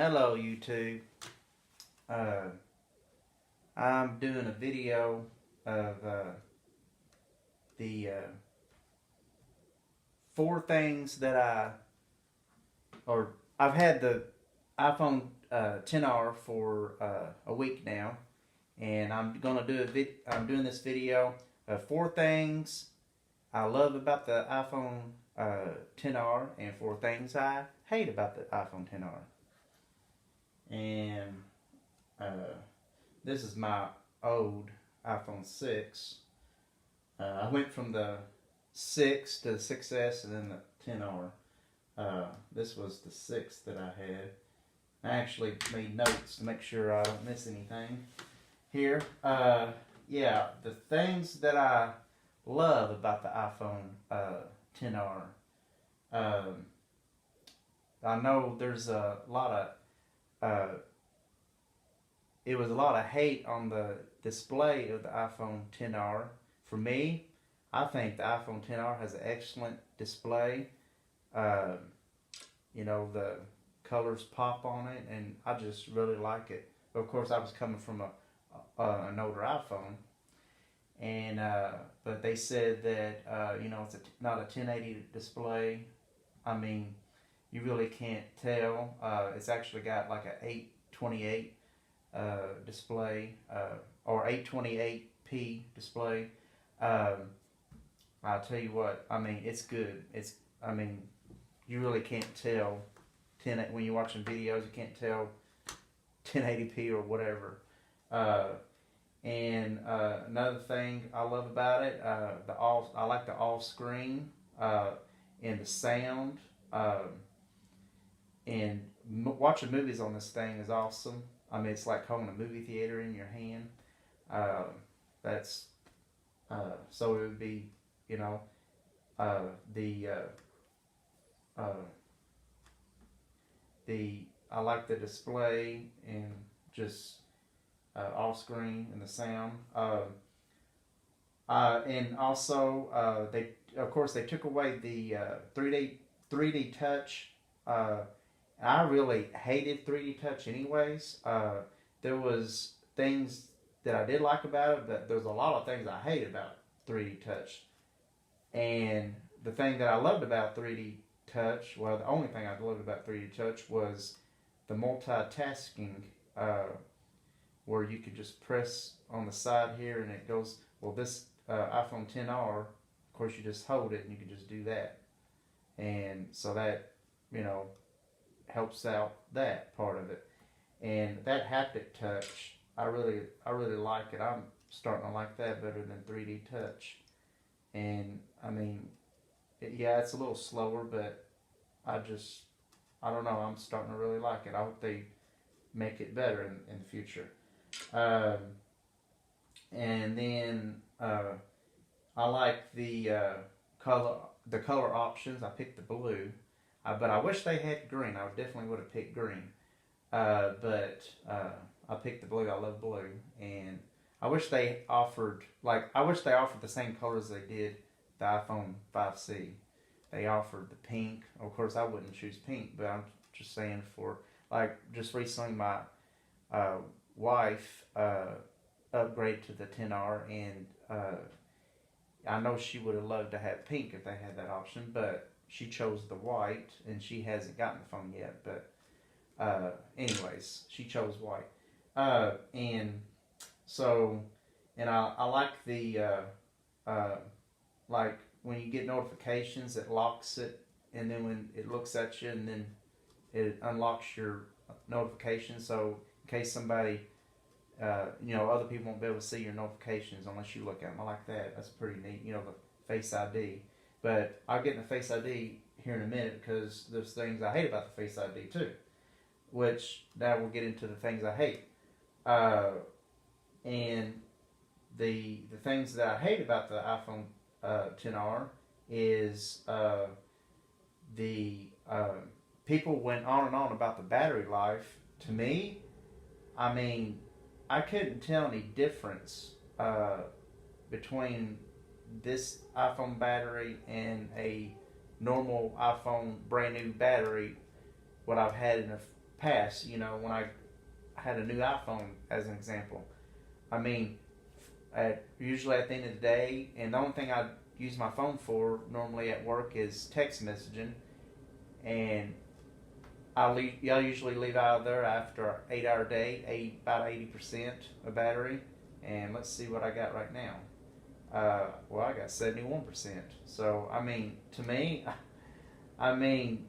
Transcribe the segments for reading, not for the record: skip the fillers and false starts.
Hello YouTube. Uh, I'm doing a video of the four things that I've had the iPhone 10R for a week now, and I'm doing this video of four things I love about the iPhone 10R and four things I hate about the iPhone 10R. And uh, this is my old iPhone 6. I went from the 6 to the 6S and then the 10R. This was the 6 that I had. I actually made notes to make sure I don't miss anything here. Yeah, the things that I love about the iPhone 10R. I know there's a lot of it was a lot of hate on the display of the iPhone 10R. For me, I think the iPhone 10R has an excellent display. Uh, the colors pop on it, and I just really like it. But of course, I was coming from an older iPhone, and but they said that it's not a 1080 display. I mean, you really can't tell. It's actually got like a 828 display or 828p display. I'll tell you what. I mean, it's good. You really can't tell when you're watching videos. You can't tell 1080p or whatever. And another thing I love about it, I like the all screen and the sound. And watching movies on this thing is awesome. I mean, it's like holding a movie theater in your hand. That's so it would be, the I like the display and just off screen and the sound. And also they took away the 3D touch. I really hated 3D touch anyways. There was things that I did like about it, but there's a lot of things I hate about 3D touch. And the thing that I loved about 3D touch, well, the only thing I loved about 3D touch was the multitasking, where you could just press on the side here and it goes, well, this iPhone 10R, of course, you just hold it and you can just do that. And so that, helps out that part of it. And that haptic touch, I really like it. I'm starting to like that better than 3D touch. And I mean, it's a little slower, but I don't know. I'm starting to really like it. I hope they make it better in the future. And then I like the color options. I picked the blue. But I wish they had green. I definitely would have picked green. But I picked the blue. I love blue, and I wish they offered the same colors they did the iPhone 5C. They offered the pink. Of course, I wouldn't choose pink, but I'm just saying just recently my wife upgraded to the 10R, and I know she would have loved to have pink if they had that option, but she chose the white, and she hasn't gotten the phone yet. But anyways, she chose white, and so, and I like the like when you get notifications, it locks it, and then when it looks at you, and then it unlocks your notifications. So in case somebody, other people won't be able to see your notifications unless you look at them. I like that. That's pretty neat. The Face ID. But I'll get into Face ID here in a minute because there's things I hate about the Face ID too, which now we'll get into the things I hate. And the things that I hate about the iPhone 10R is the people went on and on about the battery life. To me, I mean, I couldn't tell any difference between this iPhone battery and a normal iPhone brand new battery, what I've had in past, you know, when I had a new iPhone, as an example. I mean, usually at the end of the day, and the only thing I use my phone for normally at work is text messaging, and I usually leave out of there after an 8-hour day, about 80% of battery. And let's see what I got right now. Well, I got 71%. So I mean, to me, I mean,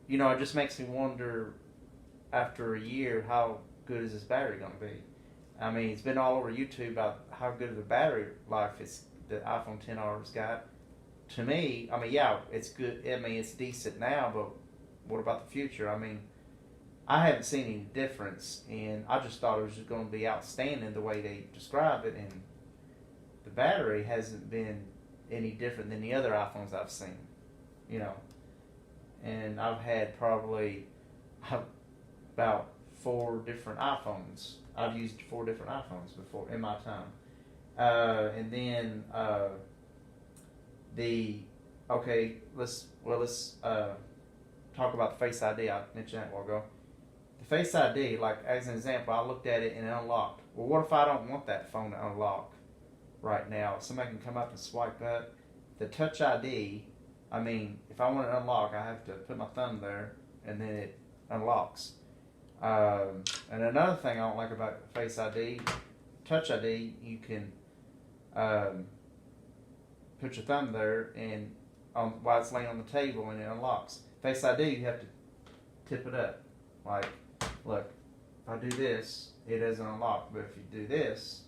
you know, it just makes me wonder after a year how good is this battery going to be. I mean, it's been all over YouTube about how good of a battery life the iPhone 10R's got. To me, I mean, yeah, it's good. I mean, it's decent now, but what about the future? I mean, I haven't seen any difference, and I just thought it was just going to be outstanding the way they describe it, and the battery hasn't been any different than the other iPhones I've seen, you know. And I've had probably about 4 different iPhones. I've used 4 different iPhones before in my time. And then let's talk about the Face ID. I mentioned that a while ago. The Face ID, like as an example, I looked at it and it unlocked. Well, what if I don't want that phone to unlock right now? Somebody can come up and swipe up. The Touch ID, I mean, if I want to unlock, I have to put my thumb there and then it unlocks. And another thing I don't like about Face ID, Touch ID, you can put your thumb there and while it's laying on the table and it unlocks. Face ID, you have to tip it up. Like, look, if I do this, it doesn't unlock. But if you do this,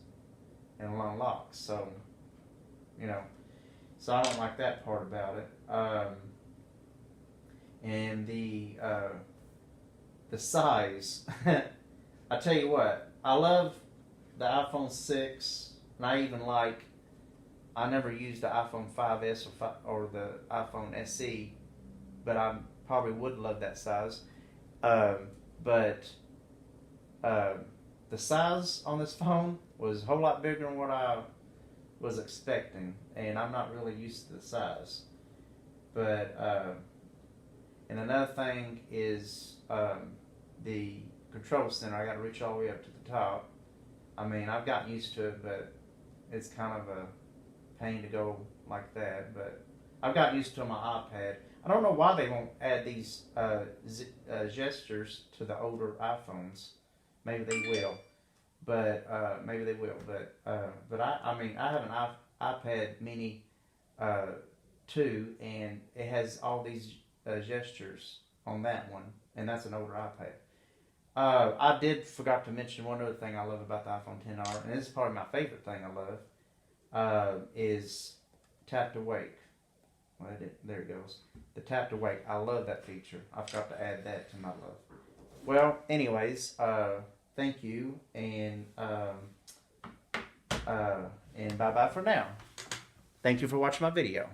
it'll unlock. So, you know, so I don't like that part about it. And the size, I tell you what, I love the iPhone 6, and I never used the iPhone 5S or the iPhone SE, but I probably would love that size. But the size on this phone was a whole lot bigger than what I was expecting, and I'm not really used to the size. But and another thing is the control center. I got to reach all the way up to the top. I mean, I've gotten used to it, but it's kind of a pain to go like that. But I've gotten used to my iPad. I don't know why they won't add these gestures to the older iPhones. Maybe they will, but I mean, I have an iPad Mini 2, and it has all these gestures on that one, and that's an older iPad. I forgot to mention one other thing I love about the iPhone 10R, and this is probably my favorite thing I love, is tap to wake. Well, there it goes. The tap to wake. I love that feature. I forgot to add that to my love. Well, anyways, thank you, and bye-bye for now. Thank you for watching my video.